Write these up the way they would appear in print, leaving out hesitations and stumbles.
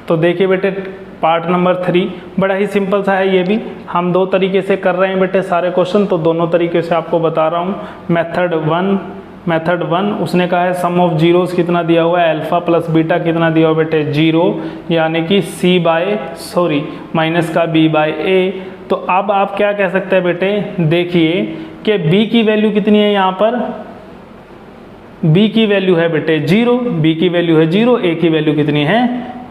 तो देखिए बेटे पार्ट नंबर 3 बड़ा ही सिंपल सा है, ये भी हम 2 तरीके से कर रहे हैं बेटे सारे क्वेश्चन, तो दोनों तरीके से आपको बता रहा हूँ। मेथड 1 उसने कहा है सम ऑफ जीरोस कितना दिया हुआ है, अल्फा प्लस बीटा कितना दिया हुआ बेटे 0, यानी कि माइनस का b/a। तो अब आप क्या कह सकते हैं बेटे, देखिए कि b की वैल्यू कितनी है, यहाँ पर b की वैल्यू है बेटे 0, b की वैल्यू है 0, a की वैल्यू कितनी है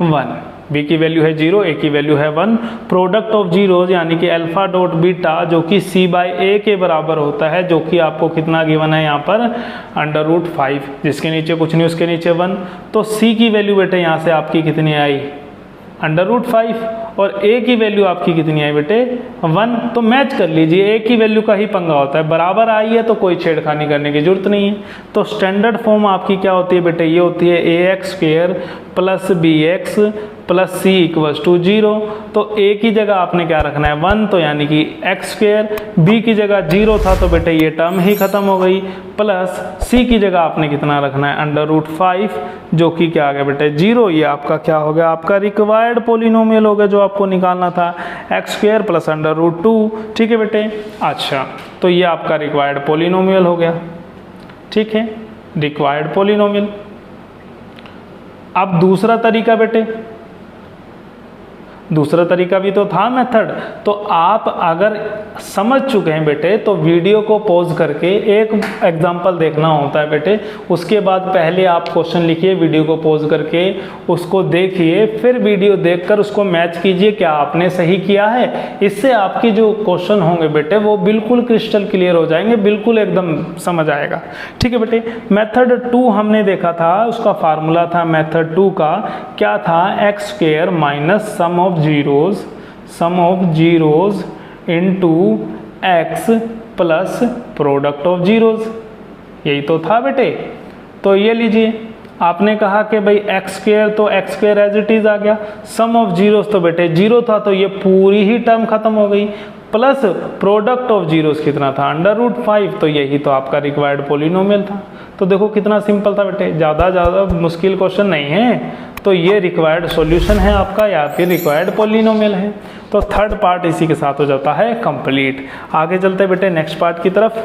1, b की वैल्यू है 0, a की वैल्यू है 1। प्रोडक्ट ऑफ जीरोज यानी कि अल्फा डॉट बीटा जो कि c/a के बराबर होता है, जो कि आपको कितना गिवन है यहाँ पर √5, जिसके नीचे कुछ नहीं उसके नीचे 1। तो c की वैल्यू बेटे यहाँ से आपकी कितनी आई √5 और a की वैल्यू आपकी कितनी आई बेटे 1। तो मैच कर लीजिए, a की वैल्यू का ही पंगा होता है, बराबर आई है तो कोई छेड़खानी करने की जरूरत नहीं है। तो स्टैंडर्ड फॉर्म आपकी क्या होती है बेटे, ये होती है ax² + bx + c = 0। तो a की जगह आपने क्या रखना है 1, तो यानी कि x², b की जगह 0 था तो बेटे ये टर्म ही खत्म हो गई, प्लस c की जगह आपने कितना रखना है √5, जो कि क्या आ गया बेटे 0। ये आपका क्या हो गया, आपका रिक्वायर्ड पोलिनोमियल हो गया जो आपको निकालना था, x² + √2। ठीक है बेटे, अच्छा तो ये आपका रिक्वायर्ड पोलिनोमियल हो गया। ठीक है, रिक्वायर्ड पोलिनोमियल। अब दूसरा तरीका बेटे, दूसरा तरीका भी तो था मेथड। तो आप अगर समझ चुके हैं बेटे तो वीडियो को पॉज करके एक एग्जांपल देखना होता है बेटे, उसके बाद पहले आप क्वेश्चन लिखिए, वीडियो को पॉज करके उसको देखिए, फिर वीडियो देखकर उसको मैच कीजिए क्या आपने सही किया है। इससे आपकी जो क्वेश्चन होंगे बेटे वो बिल्कुल क्रिस्टल क्लियर हो जाएंगे, बिल्कुल एकदम समझ आएगा। ठीक है बेटे, मेथड 2 हमने देखा था, उसका फार्मूला था मेथड 2 का, क्या था, x² minus sum of zeros into x plus product of zeros, यही तो था बेटे। तो ये लीजिए, आपने कहा कि भाई x² तो x² एज इट इज आ गया, सम ऑफ जीरोज तो बेटे 0 था तो ये पूरी ही टर्म खत्म हो गई, प्लस प्रोडक्ट ऑफ जीरोज कितना था √5, तो यही तो आपका रिक्वायर्ड पोलिनोमियल था। तो देखो कितना सिंपल था बेटे, ज़्यादा मुश्किल क्वेश्चन नहीं है। तो ये रिक्वायर्ड सॉल्यूशन है आपका या फिर रिक्वायर्ड पोलिनोमियल है। तो थर्ड पार्ट इसी के साथ हो जाता है कंप्लीट। आगे चलते बेटे नेक्स्ट पार्ट की तरफ।